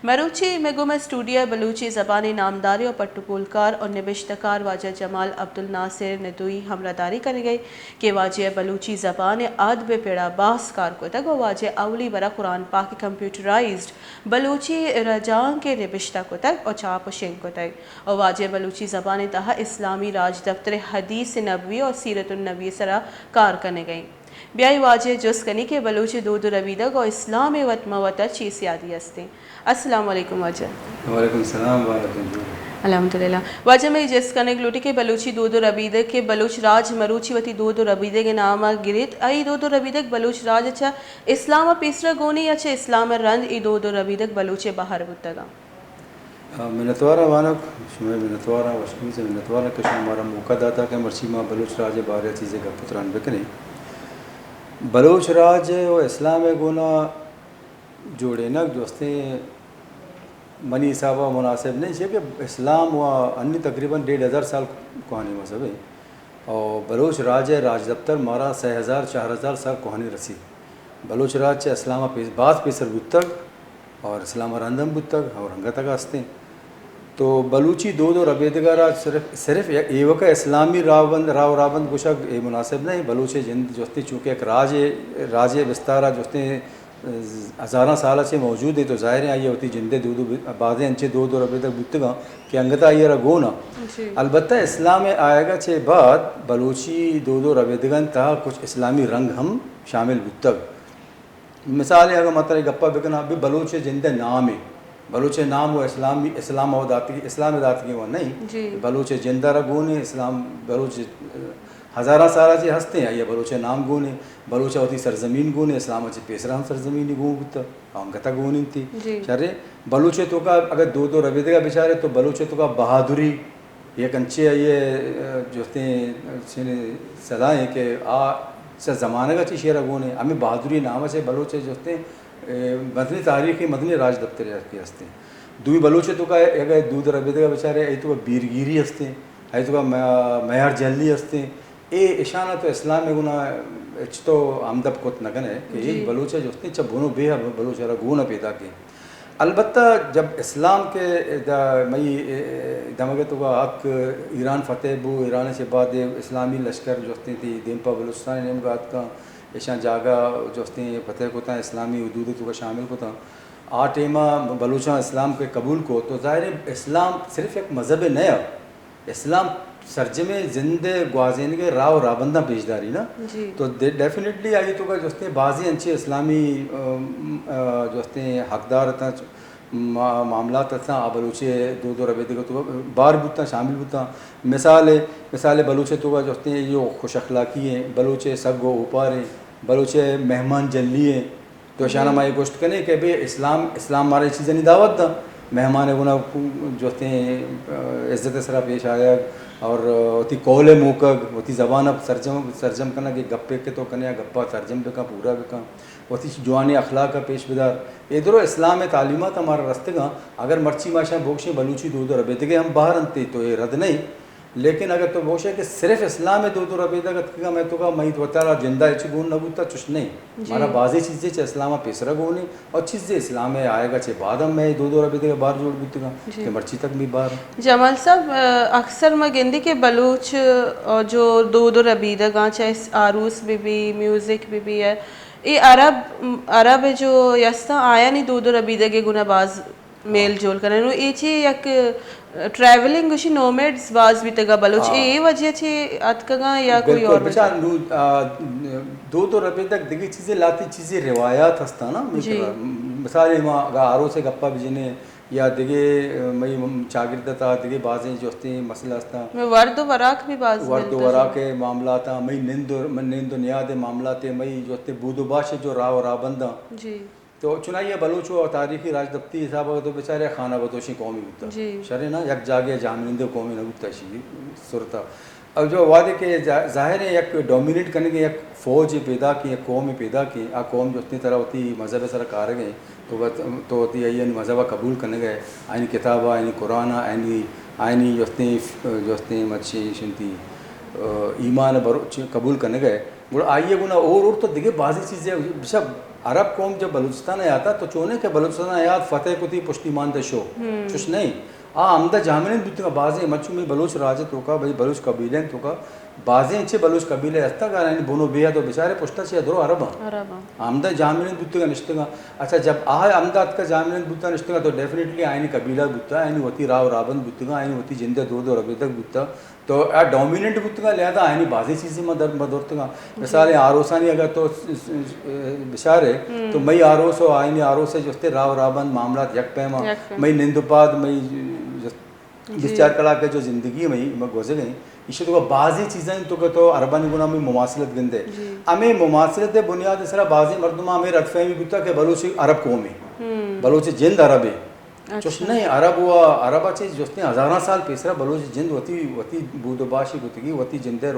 मरूची मेगुम studio Balochi ज़बानी Namdhari और पट्टुपोलकार और नबिश्तकार वाजा जमाल अब्दुल नासिर नदुई हमरादारी कर गई कि वाजे बलूची ज़बान अदब पेड़ा बास कार को तक और वाजे अवली बरा कुरान पाक कंप्यूटराइज्ड बलूची रजान के नबिश्ता को तक और चाप शेंग को तक और वाजे बलूची ज़बान तहा इस्लामी राज दफ्तर हदीस नबवी और सीरतुन्नबी सरा कार करने गई ब्याई वाजे जुस कनी के बलूची दूध रवीदग और इस्लाम वत मवत चीज़ यादी हस्ते। अस्सलाम वालेकुम वाजा। वालेकुम सलाम वालेकुम। अल्हम्दुलिल्लाह वाजा में जिस कने लुटी के बलूची दूध रबीदे के बलूच राज मरूची वती दूध रबीदे के नाम गिरित आई दूध रबीदक बलूच राज अच्छा इस्लाम पीसरा गोनी अच्छा इस्लाम रंद ई दूध रबीदक बलूचे बाहर बुतगा मिनतवारा वानक शुमे मिनतवारा वशमी से मिनतवारा के हमारा मौका दाता के मर्सीमा बलूच राज बारे चीज़ें का पुत्रान बकने बलूच राज और इस्लाम गोना जोड़े न दोस्ते मनी साहबा मुनासिब नहीं है कि इस्लाम व अन्य तकरीबन 1500 साल कहानी मजहब है और बलूच राज राज दफ्तर मारा 6000 4000 साल कहानी रसी बलूच राज इस्लाम बात पेसर बुतक और इस्लाम रंदम बुतक और हंगतक हंसते तो बलूची दो रबेदगारा सिर्फ एवक इस्लामी रावबंद कुशक ये मुनासिब नहीं बलूचे जिंद जोस्ती चूँकि एक राज विस्तारा जोस्ते हज़ारा साल से मौजूद है तो ज़ाहिर है ये होती जिंदे दूध बाज़े अंचे दो रबे तक बुतगा कि अंगता ये रगो ना अलबत्ता इस्लाम में आएगा छे बाद बलूची दो रबेदगन तहा कुछ इस्लामी रंग हम शामिल बुतग मिसाल है अगर मतलब गप्पा बिकना अभी बलूच जिंदे नाम है बलूच नाम वो इस्लाम दाती वो नहीं बलूच जिंदा रगून इस्लाम बलूच हज़ारा सारा से हंसते हैं ये बलूच नाम गुने बलूच होती सरजमीन गुने इस्लाम पेसरा सरजमीन गुत अंगता गुन थी शरे बलूचे तो का अगर दो रबीदे का बेचारे तो बलूचे तो का बहादुरी ये कंचे ये जोते सलाह कि से ज़माने का ची शेर गुने हमें बहादुरी नाम से बलूचे जोते मदनी तारीख़ी मदनी राज दफ्तर के हंसते दुई बलूचे तो का अगर दूध रबीदे का बेचारे आई तो बीरगिरी हंसते आई तो का मैार जल्दी हंसते ए इशाना तो इस्लाम में गुना तो आमदब कोत नगन है कि एक बलूच जोस्ते जब बुनो बेहा बलूच गुना पैदा के अलबत्ता जब इस्लाम के मई दमगे तो का हक ईरान फतेह बो ईरान से बाद इस्लामी लश्कर जोस्ते थी दिनपा बलूचिस्तान नेम का हक का ऐसा जागा जोस्ते फतेह को था इस्लामी हदूद तो का शामिल को था आ टेमा बलूचा इस्लाम के कबूल को तो ज़ाहिर इस्लाम सिर्फ एक मज़हब नया इस्लाम सरजे में जिंदे ग्वाजेन के राव राबंदा पेशदारी ना तो डेफिनेटली आई तो का जोस्ते बाजी अंचे इस्लामी जोस्ते हकदार था मामला था बलूचे दो रबे तो बार बुता शामिल बुता मिसाल बलूचे तो का जोस्ते यो खुश अखलाकी है बलूचे सगो उपारे बलूचे मेहमान जल्ली है तो शाना माई गोश्त कने कि भाई इस्लाम मारे चीज़ें नहीं दावत था मेहमान गुना जोस्ते इज़्ज़त सरा पेश आया और होती कौल मुकग होती ज़बान अब सरजम करना कि गप्पे के तो कने गप्पा सरजम पे का पूरा पे का होती जवानी अखलाक का पेश बिदार इधर इस्लाम में तालीमत हमारा रस्ते का अगर मर्ची माशा बोक्शे बलूची दो रबे हम बाहर अंते तो ये रद्द नहीं लेकिन अगर तो बोशे कि सिर्फ इस्लाम में दो रबे का मैं तो का मई तो जिंदा अच्छी गुण न गुता चुश नहीं हमारा बाज़ी चीज़ें चे इस्लाम पेसरा गुने और चीज़ें इस्लाम में आएगा चे बाद में दो रबे के बाहर जोड़ बुतगा कि मर्ची तक भी बाहर जमाल साहब अक्सर मगेंदी के बलूच जो दो रबीदगा चाहे आरूस भी म्यूज़िक भी है ये अरब जो यस्ता आया नहीं दो रबीदे के गुनाबाज मेल जोल करें ये ची एक ट्रैवलिंग गुशी नोमैड्स वाज भी तगा बलूच ये वजह छे अतकगा या कोई और वजह दो रबे तक दिगी चीज़ें लाती चीज़ें रिवायात हस्ता ना मिसाल माँ आरो से गप्पा बिजने या दिगे मई चागिरदा था दिगे बाजें जो हस्ते मसला हस्ता वर्द वराक भी बाज वर्द वराक के मामला था मई निंद नियाद मामला थे मई जो हस्ते बूदोबाश जो राव राबंदा जी तो चुनाइए बलूच और तारीखी राजदफ्ती हिसाब तो बेचारे खाना बदोशी कौमी होता शरे ना यक जागे जामिंदे कौमी नगुता शी सुरता अब जो वादे के ज़ाहिर है एक डोमिनेट करने के एक फ़ौज पैदा की एक कौम पैदा की आ कौम जो इतनी तरह होती मज़हब सर कार गए तो होती है मज़हब कबूल करने गए आइनी किताब आइनी कुरान आइनी जोस्ती मच्छी शुनती ईमान कबूल करने गए आइए गुना और तो दिखे बाज़ी चीज़ें सब अरब कौम जब बलूचिस्तान आया था तो चोने के बलूचिस्तान आया फतेह कुती पुष्टिमान दशो कुछ नहीं आमदा जामिन बुद्ध बाजे मच्चू में बलूच राजत होगा भाई बलूच कबीले होगा बाजे इच्छे बलूच कबीले हस्ता का बोनो बेया तो बेचारे पुष्टा से दो अरब आमदा जामिन बुद्ध का निश्चित अच्छा जब अहमदाद का जामिन बुद्ध निश्चित तो डेफिनेटली आयन कबीला बुद्ध आयन होती राव रावण बुद्ध आयन होती जिंदे दो रबी तक बुद्ध तो डोमिनेंट बुद्ध का लिहाजा आयनी बाजी चीज़ें मदद मिसाल आरोसानी अगर तो बेचारे तो मई आरोस हो आयनी आरोस से जोस्ते राव रावण मामला यक पैमा मई निंदुपाद मई जिस चार कला के जो ज़िंदगी में गुजर गई इसे तो बाजी चीज़ें तो अरबानी गुना में मुमासिलत गंदे हमें मुमासिलत बुनियाद इस तरह बाजी मरदमा में रतफ़हमी बुता के बलूची अरब कौम है बलूची जिंद अरब है चुश नहीं अरब हुआ अरबा चीज जोस्ते हज़ारा साल पेसरा बलूच जिंद वती बूदबाशी गुतगी वती जिंदे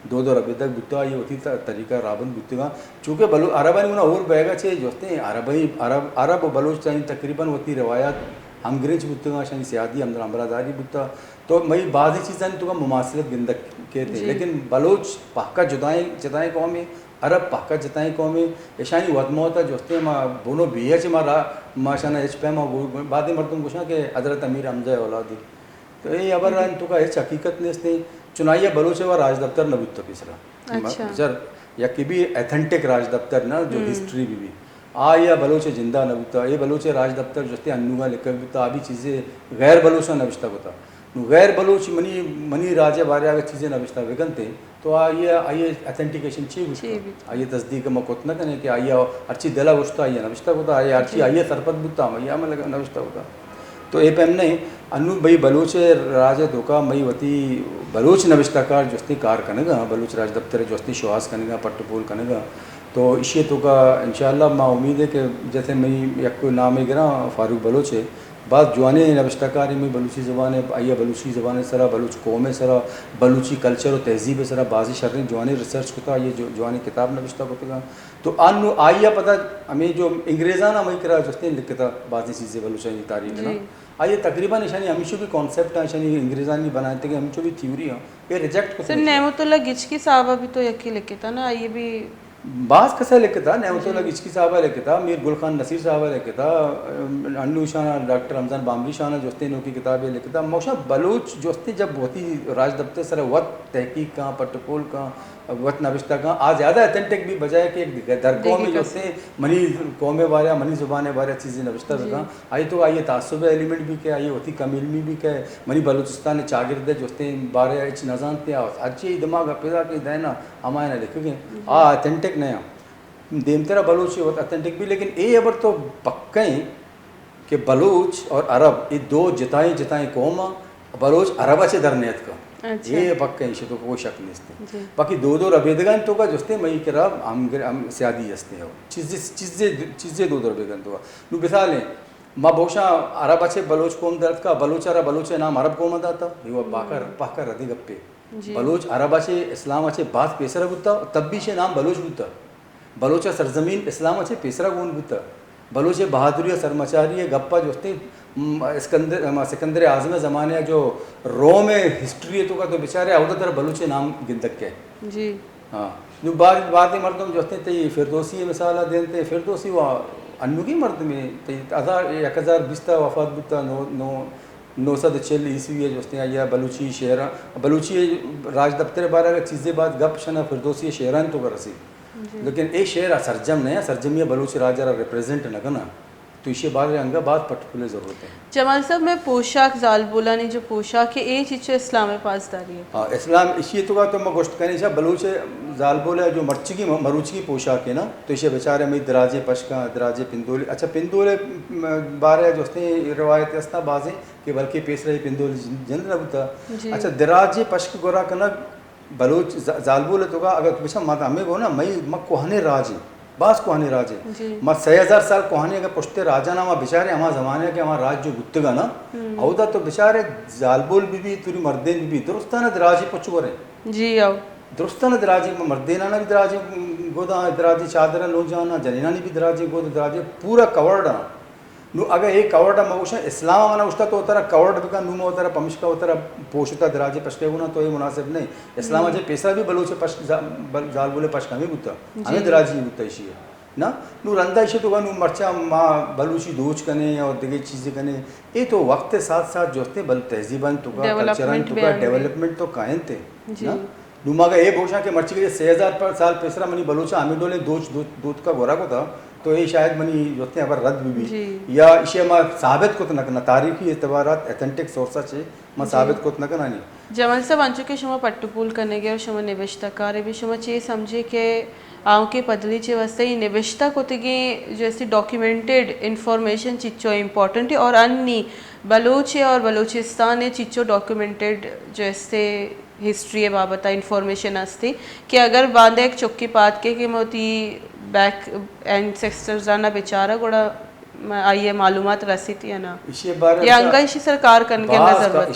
दो रबे तक बुता ये वती तरीका राबन बुतगा चूँकि बलू अरबानी गुना और बैगा चे जोस्ते अरब बलूच चाहिए तकरीबन वती रवायात अंग्रेज बुतगा शानी सियादी अमरादारी बुता तो मई बाज़ी चीज़ें तो मुमासिलत गिंदक के थे लेकिन बलूच पक्का जुदाई कौम है अरब पक्का जताई कौमी ऐशानी वदमोता जोस्ते माँ बोनो बिया चे माँ शाना एच पे माँ बाद में मर्दुम कुछ ना कि हज़रत अमीर हमजा औलादी तो ये अबर तो का इस हकीकत ने इसने चुनाइया बलूचे व राज दफ्तर न बुत पिसरा सर या कि भी एथेंटिक राज दफ्तर ना जो हिस्ट्री भी या बलूचे जिंदा न बुता ये बलूचे राज दफ्तर जोस्ते अन्नुगा लिख बुता अभी चीज़ें गैर बलूचा नविश्ता बुता गैर बलूच मनी राजे बारे अगर चीज़ें नविश्ता विगन थे तो आइए अथेंटिकेशन चाहिए आइए तस्दीक मकोत न करें कि आइए अच्छी दिला उछता आइए नविश्ता होता आइए अच्छी आइए सरपत बुता मैया में लगा नविश्ता होता तो ये पे हमने अनु भाई बलूचे राजे धोखा मई वती बलूच नविश्ताकार जोस्ती कार कनेगा बलूच राज दफ्तर जोस्ती शुआस कनेगा पट्टपोल कनेगा तो इसी तो का इंशाल्लाह माँ उम्मीद है कि जैसे मई एक नाम है गिरा फारूक बलोच है बात जवानी नविश्ताकारी में बलूची ज़बान आइया बलूची ज़बान सरा बलूच कौम सरा बलूची कल्चर और तहजीब सरा बाजी शर्री जवानी रिसर्च होता ये जो जवानी किताब नविश्ता होता तो अनु आइया पता हमें जो अंग्रेज़ाना मई करा जस्ते लिखता बाजी चीज़ें बलूचानी तारीख ना आइए तकरीबन निशानी हमेशा भी कॉन्सेप्ट है निशानी अंग्रेज़ानी बनाए थे कि हमेशा भी थ्योरी है ये रिजेक्ट सर नेमतुल्लाह गिचकी साहब भी तो यकी लिखे था ना ये भी बास कसा लिखे था नेमतुल्लाह गिचकी साहबा लिखे था मीर गुल खान नसीर साहबा लिखे था अन्नू शाना डॉक्टर रमज़ान बामरी शाना जोस्ते नो की किताबें लिखे था मौशा बलूच जोस्ते जब होती राज दफ्तर सर वत तहकीक का पट्टपोल का वत नविश्ता का आज ज़्यादा अथेंटिक भी बजाय कि एक दरगाह में जोस्ते मनी कौमे वाले मनी ज़ुबान वाले चीज़ें नविश्ता था आई तो आइए तासुब एलिमेंट भी क्या आई होती कमिलमी भी क्या मनी बलूचिस्तान चागिरद जोस्ते बारह इच नजान थे अच्छी दिमाग पैदा के देना हमारे लिखे अथेंटिक नया देमतरा बलूच अथेंटिक भी लेकिन ये अबर तो पक्का कि बलूच और अरब ये दो जिताई कौम बलूच अरबा से दरनियत का ये पक्का इशे तो कोई शक नहीं बाकी दो रबेदगन तो का जोस्ते मई करा हम सियादी हस्ते हो चीज़ें दो रबेदगन तो नु मिसाल माँ बहुशा अरब अच्छे बलोच कौम दर्द का बलूच नाम अरब कौम दाता ये पाकर रदी गप्पे बलूच अरब अच्छे इस्लाम अच्छे बात पेसरा बुता तब भी शे नाम बलूच बुता बलूचा सरजमीन इस्लाम अच्छे पेसरा गुण बुता बलूच बहादुरी सरमचारी गप्पा जोस्ते सिकंदर आज़म ज़माने जो रोम में हिस्ट्री है तो का तो बेचारे अवधा तरह बलूचे नाम गिनतक के जी हाँ जो बाद मर्दम जोस्ते ते फिरदौसी मिसाल देते फिरदौसी व अन्नुगी मर्द में ते 1020 वफात बुता 940 ईस्वी जोस्ते या बलूची शहरा बलूची राज दफ्तर बारह चीज़ें बात गप शना फिरदौसी शहरान तो कर रसी लेकिन एक शहर सरजम नहीं सरजमिया बलूची राजा रिप्रेजेंट न करना तो इसे बाद बात पर्टिकुलर ज़रूरत है जमाल साहब में पोशाक जालबोला ने जो पोशाक है ये चीज़ इस्लाम में पासदारी है हाँ इस्लाम इसी तो मैं गोश्त करनी चाहिए बलूच जालबोला जो मरूच की पोशाक है ना तो इसे बेचारे में दराजे पशका दराजे पिंदोले अच्छा पिंदोले बारह जो रवायत अस्ता बाजें कि बल्कि पेश रही पिंदोले जन रबता अच्छा दराजे पशक गोरा करना बलूच जालबोले तो का अगर बेचा मत हमें को ना मई मक कोहने राज बास कोहानी राजे मत 6000 साल कोहानी अगर पुश्ते राजा ना वहाँ बेचारे हमारा ज़माने के हमारा राज जो गुत्तगा ना औदा तो बेचारे जालबोल भी तुरी मर्दे भी दुरुस्ताना दराजी पुच्छ गोरे जी आओ दुरुस्ताना दराजी मर्देना ना भी दराजी गोदा दराजी चादर लो जाना जनीना भी दराजी गोद दराजी पूरा कवर्ड नु अगर एक कवर्ड मऊशा इस्लाम मना उस्ता तो उतरा कवर्ड बिका नुमा उतरा पमिशका उतरा पोषता दराजे पशके गुना तो ये मुनासिब नहीं इस्लाम जे पैसा भी बलूचे पश जाल बोले पशका में बुता हमें दराजी बुता इसी ना नू रंदा इशे तो नू मर्चा माँ बलूची दोच कने और दिगे चीज़ें कने ये तो वक्त के साथ साथ जोते बल तहजीबन तो का कल्चरन तो का डेवलपमेंट तो कायन थे ना नुमा का ये भोषा के मर्ची के 6000 साल पेसरा मनी बलूचा आमी डोले दूध का गोरा को था तो ये शायद मनी जोते अगर रद्द भी या इसे माँ साबित को तो नकना तारीखी एतबारात एथेंटिक सोर्सा चे माँ साबित को तो नकना नहीं जमल से वांचो के शुमा पट्टुपूल करने गए और शुमा निविष्टकार भी शुमा चे समझे के आँव के पदली चे वास्ते ही निविष्टा को तिगे जैसे डॉक्यूमेंटेड इंफॉर्मेशन चिच्चो इम्पोर्टेंट है और अन्य बलूच और बलूचिस्तान है चिच्चो डॉक्यूमेंटेड जैसे हिस्ट्री बाबत इन्फॉर्मेशन असती कि अगर बांधे एक चुक्की पात के मोती बैक एंसेस्टर्स जाना बेचारा गोड़ा आइए मालूमात रसी थी ना इसी बारे या अंगा इसी सरकार करने के अंदर जरूरत है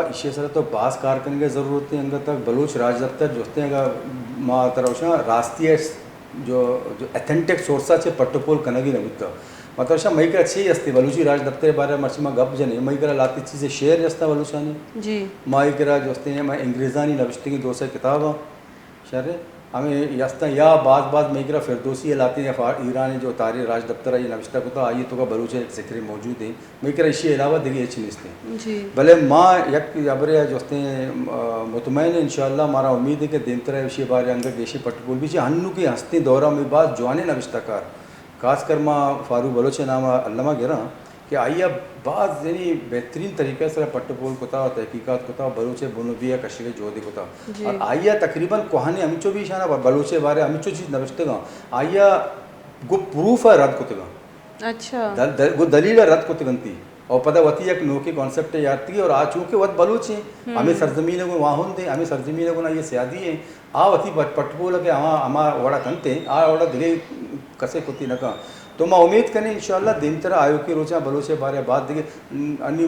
इसी तरह तो बास कार करने की ज़रूरत है अंगा तक बलूच राज दफ्तर जो होते हैं माँ तरह राष्ट्रीय जो एथेंटिक सोर्सा से पट्टुपोल कनगी नविता मतलब मई का अच्छी असते बलूची राज दफ्तर बारे मर्ची में गप जने मई करा लाती चीज़ें शेयर जस्ता बलूचानी जी माई करा जो होते हैं मैं अंग्रेज़ानी नविश्ते की 200 किताब शरे हमें यस्ता या बात मई करा फिरदोसी लाती है ईरान जो तारी राज दफ्तर आई नविश्ता को तो आइए तो का बलूच एक जिक्र मौजूद है मई करा इसी अलावा देखिए अच्छी निस्ते भले माँ यक अबरे जो होते हैं मुतमैन इंशाल्लाह हमारा उम्मीद है कि दिन तरह इसी बारे अंग गेशी पट्टुपोल भी हन्नू की हस्ती दौरा में बात जवाने नविश्ताकार खासकर माँ फारूक बलोच नाम अल्लामा गिरा कि आइया बात यानी बेहतरीन तरीके से पट्टुपोल को था तहकीकात को था बलूचे बुनविया कशिके जोदी को था और आइया तकरीबन कहानी अमिचो भी शाना बलूचे बारे अमिचो चीज़ नविश्तेगा आइया गो प्रूफ है रद्द को अच्छा वो दलील रद्द को तगनती और पता वती एक नोकी कॉन्सेप्ट याद थी और आज चूँकि वत बलूच हैं हमें सरजमीन को वहाँ होते हमें सरजमीन को ना ये स्यादी है आ वती पट्टुपोल के हमारा वड़ा कंते आ वड़ा दिले कसे कुत्ती न का तो मैं उम्मीद करें इंशाल्लाह दिन तरह आयोग की रोचा बलोचे बारे बात देखिए अन्य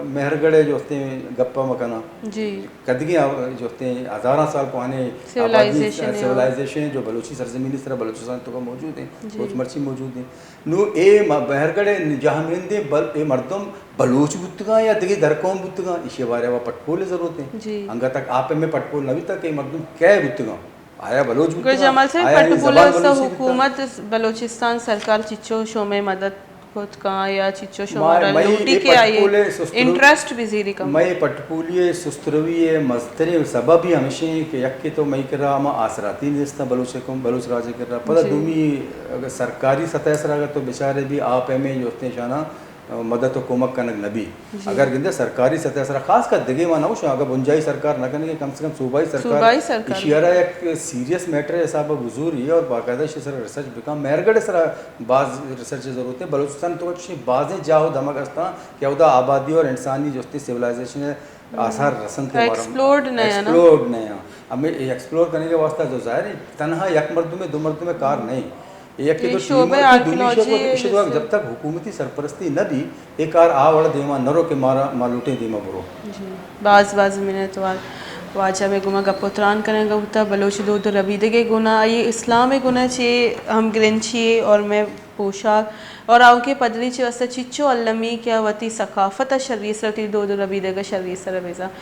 मेहरगढ़े जो होते हैं गप्पा मकाना जी कदगी जो होते हैं हज़ारा साल पुराने सिविलाइजेशन जो बलूची सरजमीन इस तरह बलूचिस्तान तो का मौजूद है सोच मर्ची मौजूद है नो ए मेहरगढ़े जहामिंदे बल ए मर्दम बलूच बुतगा या दिगे दरकौम बुतगा इसे बारे वह पटपोल जरूरत है अंगा तक आप में पटपोल नवी तक मर्दम क्या बुतगा आया बलोच जमल से पट्टुपोल हुकूमत बलूचिस्तान सरकार चिच्चो शो में मदद खुद का या चिच्चो शो लूटी के आई इंटरेस्ट भी जीरी का मैं पट्टुपोलिए सुस्तरवी मस्तरे सबब ही हमेशा कि यक्के तो मैं करा हम आसराती निस्ता बलूच राज कर रहा पता दूमी अगर सरकारी सतह से अगर तो बेचारे भी आप में जो होते हैं शाना मदद तो कोमक कनक नबी अगर गिंदे सरकारी सतह से खास कर दिगे माना अगर बुंजाई सरकार न करने के कम से कम सूबाई सरकार इशियारा एक सीरियस मैटर है साहब बुजूर है और बाकायदा sir research become Mehrgarh sir बाज रिसर्च जरूरत है बलूचिस्तान तो बाजें जाओ दमक अस्ता क्या उदा आबादी और इंसानी जो सिविलाइजेशन है आसार रसम के एक्सप्लोर्ड नया हमें एक्सप्लोर करने के वास्ते जो जाहिर है तनहा एक मर्दों में दो मर्दों में कार नहीं एक तो जब तक हुकूमती सरपरस्ती न दी एक कार आवड़ देवा नरो के मालूटे दीमा बुरो बाज मिनट वाजा में गुमा गपोत्रान करेंगे उतना बलोच दो रबीदे के गुना ये इस्लाम गुना चे हम ग्रंची और मैं पोशाक और आओ के पदली चे वस्ता चिच्चो अल्लमी क्या वती सकाफत शर्रीस रती दो रबीदे का शर्रीस रबेजा